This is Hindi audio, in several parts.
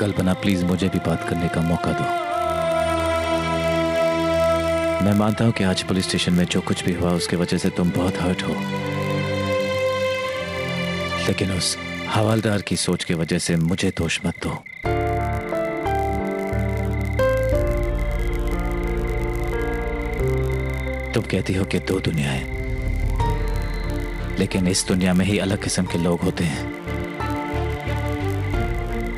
कल्पना प्लीज मुझे भी बात करने का मौका दो। मैं मानता हूं कि आज पुलिस स्टेशन में जो कुछ भी हुआ उसकी वजह से तुम बहुत हर्ट हो, लेकिन उस हवालदार की सोच की वजह से मुझे दोष मत दो। तुम कहती हो कि दो दुनियाएं, लेकिन इस दुनिया में ही अलग किस्म के लोग होते हैं।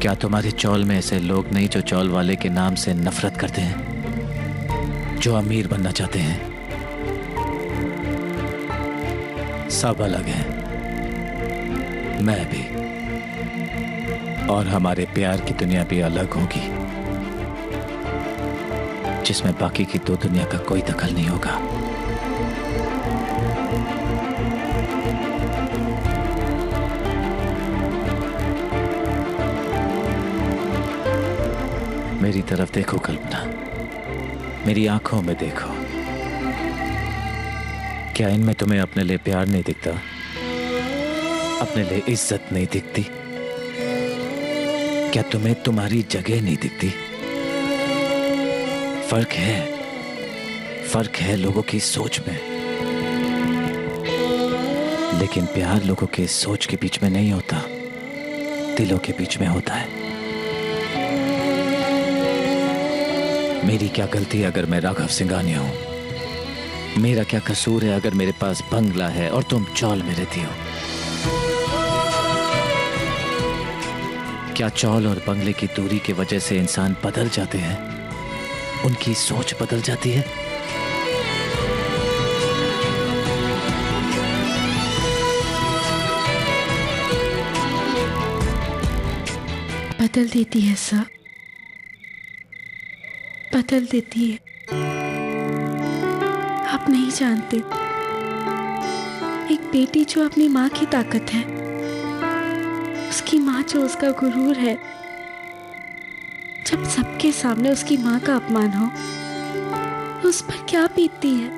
क्या तुम्हारे चौल में ऐसे लोग नहीं जो चौल वाले के नाम से नफरत करते हैं, जो अमीर बनना चाहते हैं? सब अलग हैं, मैं भी, और हमारे प्यार की दुनिया भी अलग होगी, जिसमें बाकी की दो दुनिया का कोई दखल नहीं होगा। मेरी तरफ देखो कल्पना, मेरी आंखों में देखो। क्या इनमें तुम्हें अपने लिए प्यार नहीं दिखता? अपने लिए इज्जत नहीं दिखती? क्या तुम्हें तुम्हारी जगह नहीं दिखती? फर्क है लोगों की सोच में, लेकिन प्यार लोगों के सोच के बीच में नहीं होता, दिलों के बीच में होता है। मेरी क्या गलती है अगर मैं राघव सिंघानिया हूं? मेरा क्या कसूर है अगर मेरे पास बंगला है और तुम चौल में रहती हो? क्या चौल और बंगले की दूरी की वजह से इंसान बदल जाते हैं, उनकी सोच बदल जाती है? बदल देती है सर, बदल देती है। आप नहीं जानते, एक बेटी जो अपनी माँ की ताकत है, उसकी माँ जो उसका गुरूर है, जब सबके सामने उसकी माँ का अपमान हो तो उस पर क्या बीतती है?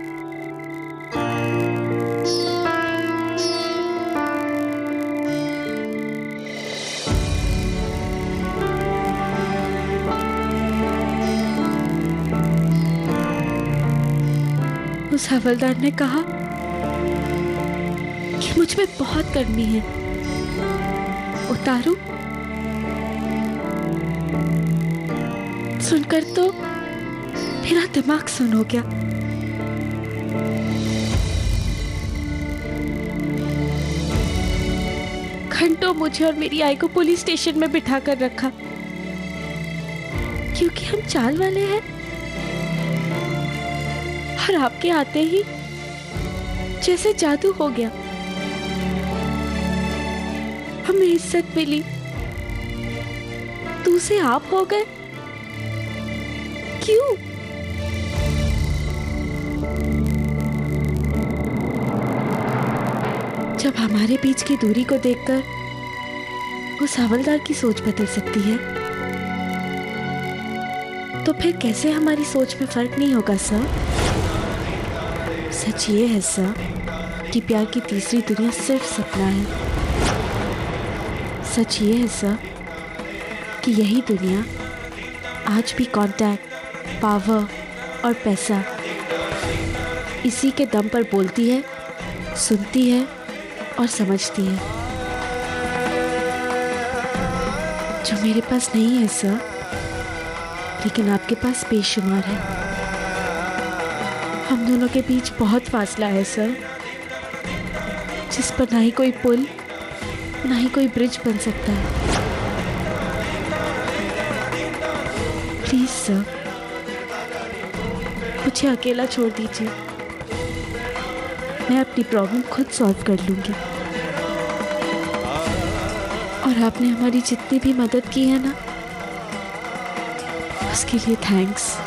उस हवलदार ने कहा कि मुझ में बहुत गर्मी है, उतारूं? सुनकर तो मेरा दिमाग सुन हो गया। घंटों मुझे और मेरी आई को पुलिस स्टेशन में बिठा कर रखा, क्योंकि हम चाल वाले हैं। और आपके आते ही जैसे जादू हो गया, हमें इज्जत मिली, तू से आप हो गए। क्यों? जब हमारे बीच की दूरी को देखकर उस हवलदार की सोच बदल सकती है, तो फिर कैसे हमारी सोच में फर्क नहीं होगा सर? सच ये है सर कि प्यार की तीसरी दुनिया सिर्फ सपना है। सच ये है सर कि यही दुनिया आज भी कांटेक्ट, पावर और पैसा, इसी के दम पर बोलती है, सुनती है और समझती है। जो मेरे पास नहीं है सर, लेकिन आपके पास बेशुमार है। हम दोनों के बीच बहुत फासला है सर, जिस पर ना ही कोई पुल, ना ही कोई ब्रिज बन सकता है। प्लीज सर, मुझे अकेला छोड़ दीजिए, मैं अपनी प्रॉब्लम खुद सॉल्व कर लूंगी। और आपने हमारी जितनी भी मदद की है ना, उसके लिए थैंक्स।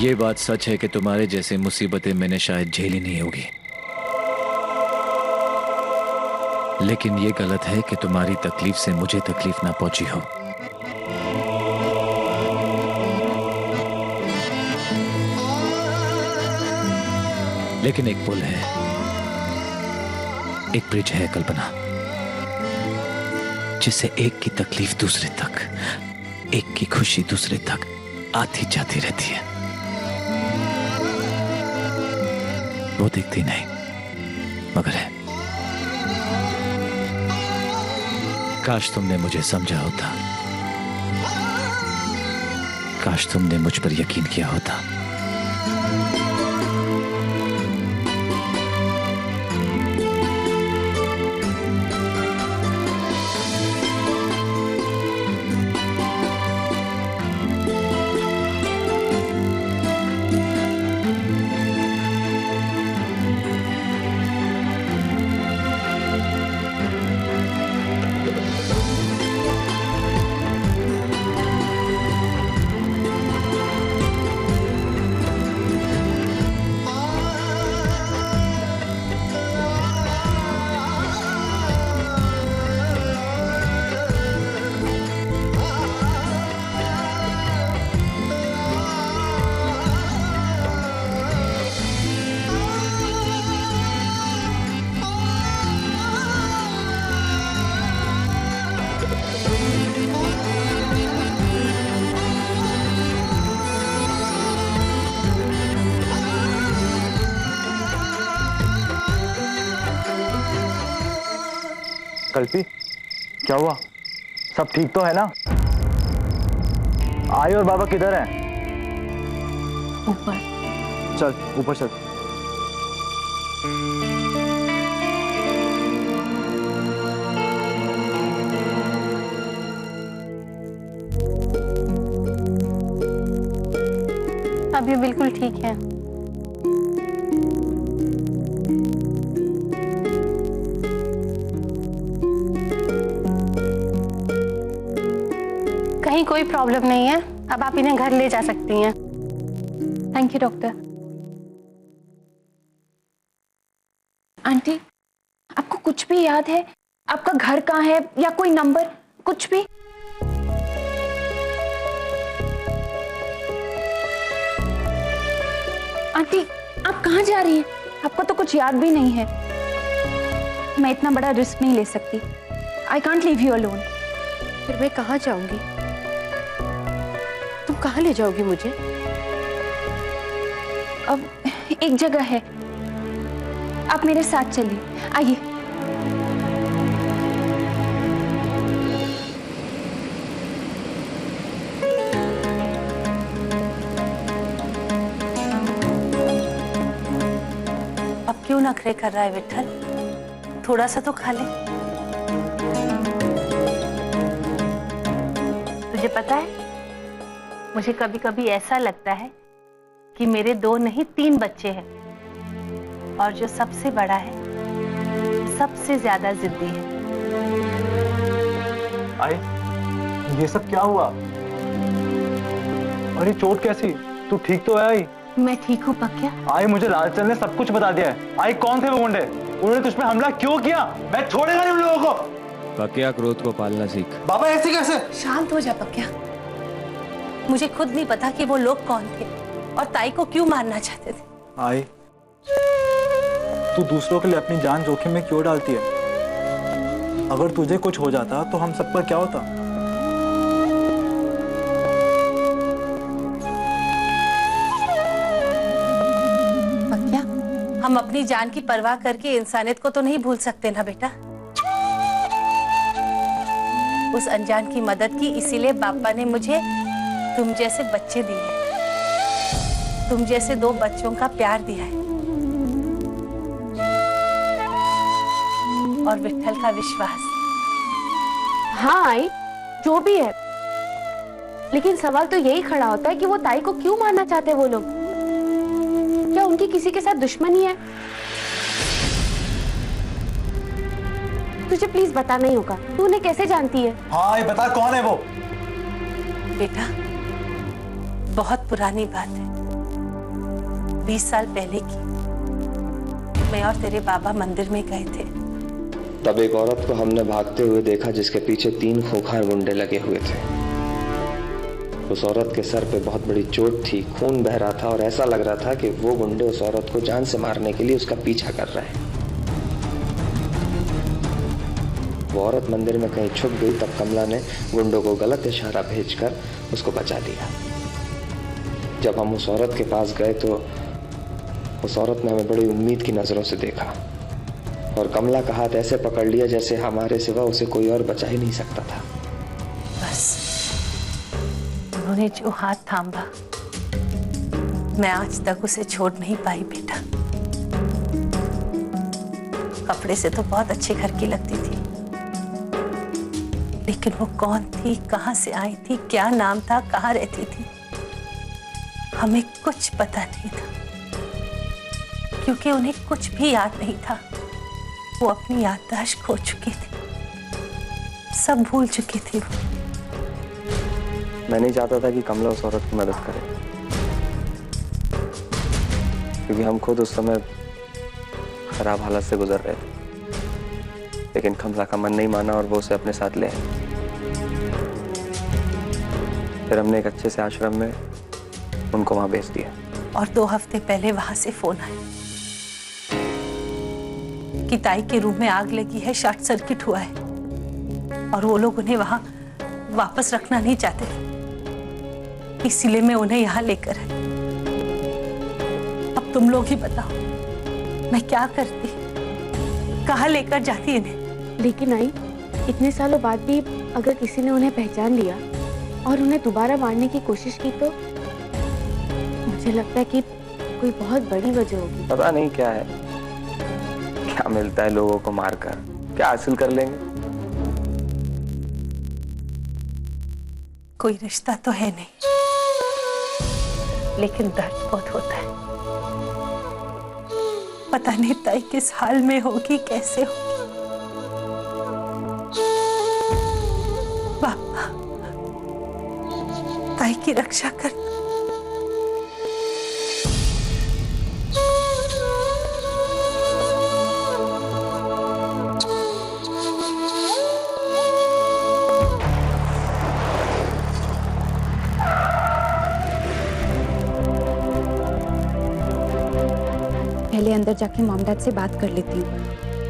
ये बात सच है कि तुम्हारे जैसे मुसीबतें मैंने शायद झेली नहीं होगी, लेकिन ये गलत है कि तुम्हारी तकलीफ से मुझे तकलीफ ना पहुंची हो। लेकिन एक पुल है, एक ब्रिज है कल्पना, जिससे एक की तकलीफ दूसरे तक, एक की खुशी दूसरे तक आती जाती रहती है। वो दिखती नहीं मगर है। काश तुमने मुझे समझा होता, काश तुमने मुझ पर यकीन किया होता। कल्पी, क्या हुआ? सब ठीक तो है ना? आई और बाबा किधर हैं? ऊपर। चल ऊपर चल। अब ये बिल्कुल ठीक है। कहीं कोई प्रॉब्लम नहीं है, अब आप इन्हें घर ले जा सकती हैं। Thank you doctor. आंटी, आपको कुछ भी याद है? आपका घर कहाँ है या कोई नंबर, कुछ भी? आंटी, आप कहाँ जा रही हैं? आपको तो कुछ याद भी नहीं है। मैं इतना बड़ा रिस्क नहीं ले सकती। I can't leave you alone. फिर मैं कहाँ जाऊंगी? तुम कहाँ ले जाओगी मुझे? अब एक जगह है, आप मेरे साथ चलिए। आइए। अब क्यों नखरे कर रहा है विट्ठल? थोड़ा सा तो खा ले। तुझे पता है, मुझे कभी कभी ऐसा लगता है कि मेरे 2 नहीं 3 बच्चे हैं, और जो सबसे बड़ा है सबसे ज्यादा जिद्दी है। आई, ये सब क्या हुआ? अरे चोट कैसी? तू ठीक तो है आई? मैं ठीक हूँ पक्या। आई, मुझे लालचंद ने सब कुछ बता दिया है। आई, कौन थे वो गुंडे? उन्होंने तुझ पे हमला क्यों किया? मैं छोड़ेगा नहीं उन लोगों को। पक्या, क्रोध को पालना सीख। बाबा ऐसे कैसे? शांत हो जा पक्या। मुझे खुद नहीं पता कि वो लोग कौन थे और ताई को क्यों मारना चाहते थे। आई, तू दूसरों के लिए अपनी जान जोखिम में क्यों डालती है? अगर तुझे कुछ हो जाता तो हम सब पर क्या होता? पक्या, हम अपनी जान की परवाह करके इंसानियत को तो नहीं भूल सकते ना बेटा। उस अनजान की मदद की, इसीलिए बापा ने मुझे तुम जैसे बच्चे दिए, तुम जैसे 2 बच्चों का प्यार दिया है, और विट्ठल का विश्वास। हाँ आई, जो भी है, लेकिन सवाल तो यही खड़ा होता है कि वो ताई को क्यों मारना चाहते हैं वो लोग? क्या उनकी किसी के साथ दुश्मनी है? तुझे प्लीज बताना ही होगा। तू उन्हें कैसे जानती है? हाँ, ये बता कौन है वो? बेटा, बहुत पुरानी बात है, 20 साल पहले की। मैं और तेरे बाबा मंदिर में गए थे। तब एक औरत को हमने भागते हुए देखा जिसके पीछे 3 खूंखार गुंडे लगे हुए थे। उस औरत के सर पे बहुत बड़ी चोट थी, खून बह रहा था और ऐसा लग रहा था कि वो गुंडे उस औरत को जान से मारने के लिए उसका पीछा कर रहे हैं। वो औरत मंदिर में कहीं छुप गई, तब कमला ने गुंडों को गलत इशारा भेजकर उसको बचा लिया। जब हम उस औरत के पास गए तो उस औरत ने हमें बड़ी उम्मीद की नजरों से देखा और कमला का हाथ ऐसे पकड़ लिया जैसे हमारे सिवा उसे कोई और बचा ही नहीं सकता था। बस उन्होंने जो हाथ थामा, मैं आज तक उसे छोड़ नहीं पाई बेटा। कपड़े से तो बहुत अच्छे घर की लगती थी, लेकिन वो कौन थी, कहां से आई थी, क्या नाम था, कहां रहती थी, हमें कुछ पता नहीं था, क्योंकि उन्हें कुछ भी याद नहीं था। वो अपनी याददाश्त खो चुकी थी, सब भूल चुकी थी वो। मैं नहीं चाहता था कि कमला उस औरत की मदद करे, क्योंकि हम खुद उस समय खराब हालत से गुजर रहे थे। लेकिन कमला का मन नहीं माना और वो उसे अपने साथ ले आई। फिर हमने एक अच्छे से आश्रम में उनको वहां भेज दिया। और 2 हफ्ते पहले वहां से फोन आया कि ताई के रूम में आग लगी है, शॉर्ट सर्किट हुआ है और वो लोग उन्हें वहां वापस रखना नहीं चाहते थे, इसीलिए मैं उन्हें यहां लेकर आई। अब तुम लोग ही बताओ मैं क्या करती, कहां लेकर जाती इन्हें। लेकिन आई, इतने सालों बाद भी अगर किसी ने उन्हें पहचान लिया और उन्हें दोबारा मारने की कोशिश की तो मुझे लगता है कि कोई बहुत बड़ी वजह होगी। पता नहीं क्या है, क्या मिलता है लोगों को मारकर, क्या हासिल कर लेंगे। कोई रिश्ता तो है नहीं, लेकिन दर्द बहुत होता है। पता नहीं ताई किस हाल में होगी, कैसे होगी। बाबा ताई की रक्षा कर। पहले अंदर जाके मॉम डैड से बात कर लेती हूँ,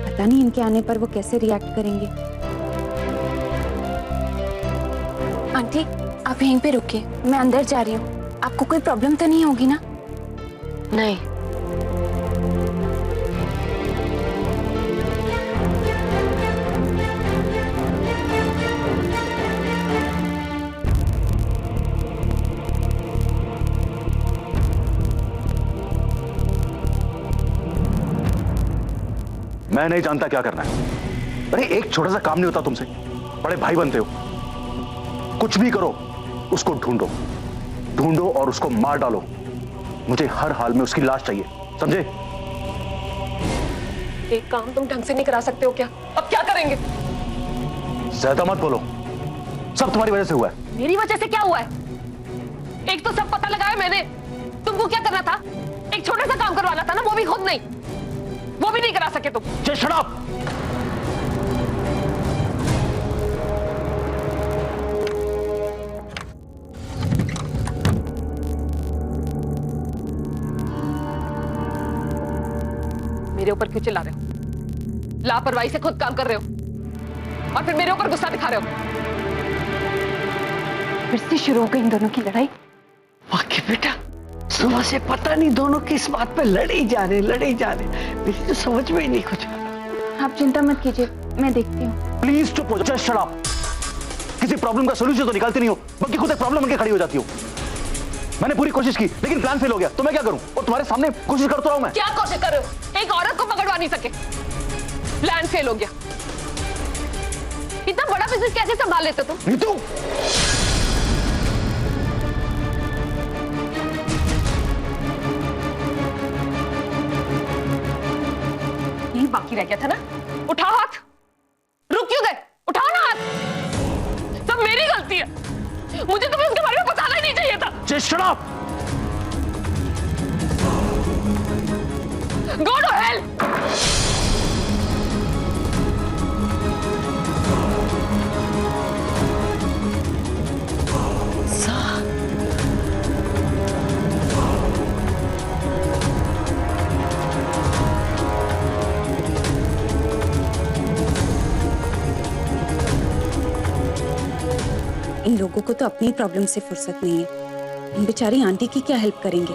पता नहीं इनके आने पर वो कैसे रिएक्ट करेंगे। आंटी आप यहीं पे रुकिए, मैं अंदर जा रही हूँ। आपको कोई प्रॉब्लम तो नहीं होगी ना? नहीं। मैं नहीं जानता क्या करना है। अरे एक छोटा सा काम नहीं होता तुमसे, बड़े भाई बनते हो। कुछ भी करो, उसको ढूंढो ढूंढो और उसको मार डालो। मुझे हर हाल में उसकी लाश चाहिए, समझे? एक काम तुम ढंग से नहीं करा सकते हो क्या? अब क्या करेंगे? ज्यादा मत बोलो, सब तुम्हारी वजह से हुआ है। मेरी वजह से क्या हुआ है? एक तो सब पता लगाया मैंने, तुमको क्या करना था? एक छोटा सा काम करवाना था ना, वो भी खुद नहीं, वो भी नहीं करा सके तुम। Just shut up! मेरे ऊपर क्यों चिल्ला रहे हो? लापरवाही से खुद काम कर रहे हो और फिर मेरे ऊपर गुस्सा दिखा रहे हो। फिर से शुरू हो गई इन दोनों की लड़ाई। वाकई बेटा, सुबह से पता नहीं दोनों किस बात पे लड़े ही जा रहे। मेरी तो समझ में ही नहीं कुछ आ रहा। आप चिंता मत कीजिए, मैं देखती हूँ। प्लीज चुप हो जाओ। Just shut up! किसी प्रॉब्लम का सोल्यूशन तो निकालती नहीं हो, बल्कि खुद एक प्रॉब्लम बनके खड़ी हो जाती हो। मैंने पूरी कोशिश की, लेकिन प्लान फेल हो गया, तो मैं क्या करूं? और तुम्हारे सामने कोशिश करता रहा हूं मैं। क्या कोशिश कर रहे हो? एक औरत को पकड़वा नहीं सके, प्लान फेल हो गया। इतना बड़ा बिजनेस कैसे संभाल लेते तुम? नीतू! यही बाकी रह गया था ना? उठाओ हाथ, रुक क्यों गए? उठाओ ना हाथ। सब मेरी गलती है, मुझे तुम्हें उसके बारे में बताना ही नहीं चाहिए था। Just shut up! Go to hell! इन लोगों को तो अपनी प्रॉब्लम से फुर्सत नहीं है, इन बेचारी आंटी की क्या हेल्प करेंगे।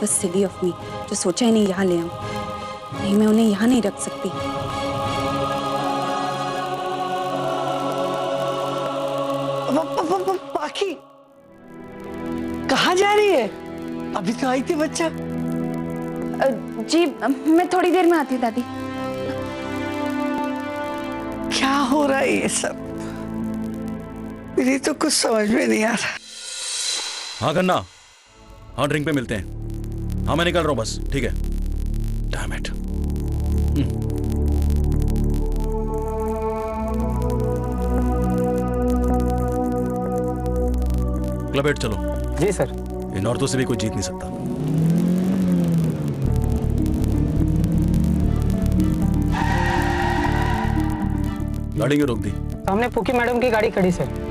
बस सिली ऑफ मी, जो सोचा ही नहीं यहाँ ले आऊं। नहीं, मैं उन्हें यहाँ नहीं रख सकती। पाखी कहाँ जा रही है? अभी तो आई थी बच्चा। जी मैं थोड़ी देर में आती हूँ दादी। क्या हो रहा है ये सब? मेरी तो कुछ समझ में नहीं आ रहा। हाँ गन्ना, हाँ ड्रिंक पे मिलते हैं। हाँ मैं निकल रहा हूँ बस, ठीक है। Damn it. क्लब 8 चलो। जी सर। इन औरतों से भी कोई जीत नहीं सकता। गाड़ी क्यों रोक दी? सामने पुकी मैडम की गाड़ी खड़ी sir.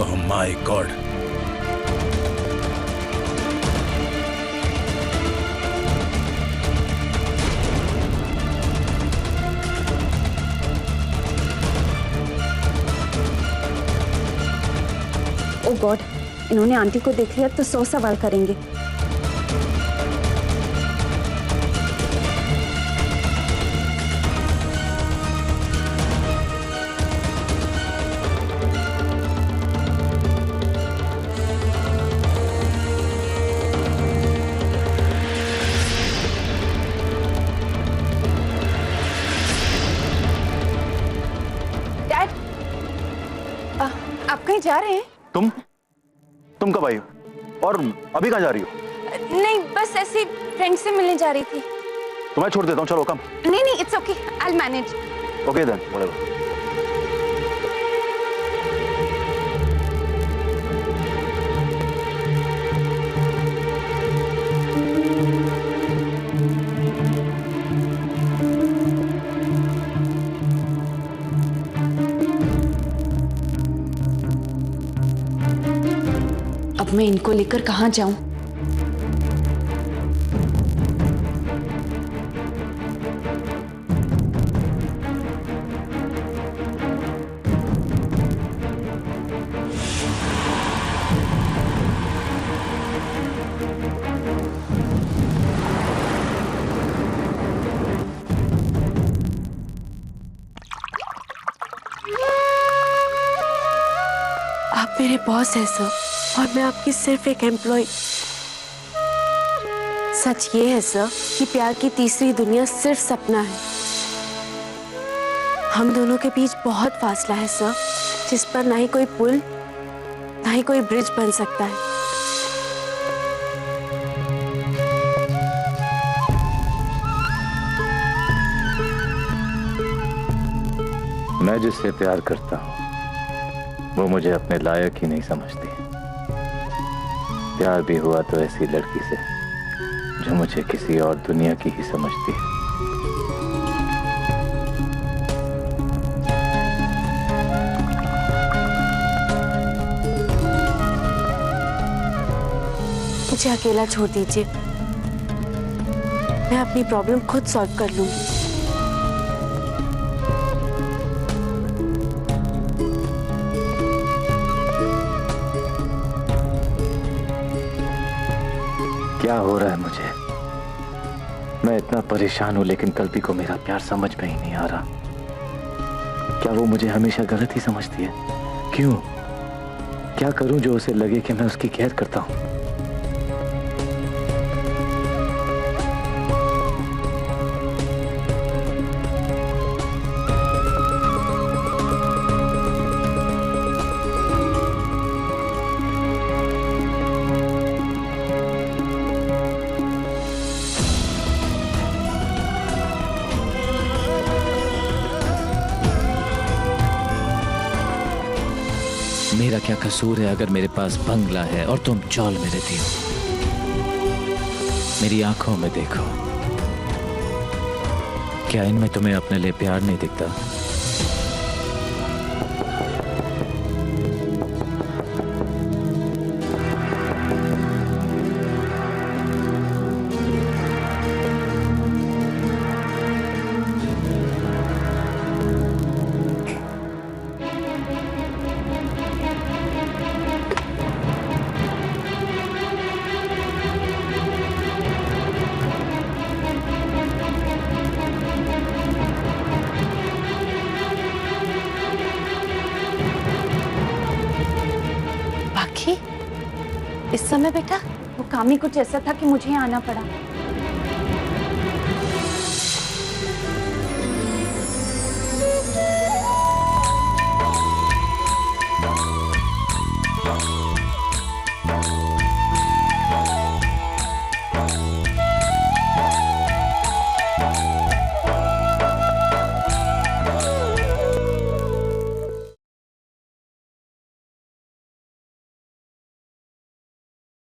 Oh my god. Oh god, इन्होंने आंटी को देख लिया तो 100 सवाल करेंगे। डैड, आप कहीं जा रहे हैं? तुम कब आई हो? और अभी कहाँ जा रही हो? नहीं, बस ऐसे फ्रेंड से मिलने जा रही थी। तो मैं छोड़ देता हूँ, चलो कम। नहीं नहीं, it's okay, I will manage. Okay then, whatever. अब मैं इनको लेकर कहाँ जाऊं? आप मेरे बॉस हैं सर, और मैं आपकी सिर्फ एक एम्प्लॉय। सच ये है सर कि प्यार की तीसरी दुनिया सिर्फ सपना है। हम दोनों के बीच बहुत फासला है सर, जिस पर ना ही कोई पुल ना ही कोई ब्रिज बन सकता है। मैं जिससे प्यार करता हूँ वो मुझे अपने लायक ही नहीं समझती। प्यार भी हुआ तो ऐसी लड़की से जो मुझे किसी और दुनिया की ही समझती है। मुझे अकेला छोड़ दीजिए, मैं अपनी प्रॉब्लम खुद सॉल्व कर लूंगी। क्या हो रहा है मुझे? मैं इतना परेशान हूं, लेकिन कल्पी को मेरा प्यार समझ में ही नहीं आ रहा। क्या वो मुझे हमेशा गलत ही समझती है? क्यों? क्या करूं जो उसे लगे कि मैं उसकी केयर करता हूं? मेरा क्या कसूर है अगर मेरे पास बंगला है और तुम चौल में रहती हो? मेरी आंखों में देखो, क्या इनमें तुम्हें अपने लिए प्यार नहीं दिखता? इस समय बेटा वो काम ही कुछ ऐसा था कि मुझे यहाँ आना पड़ा।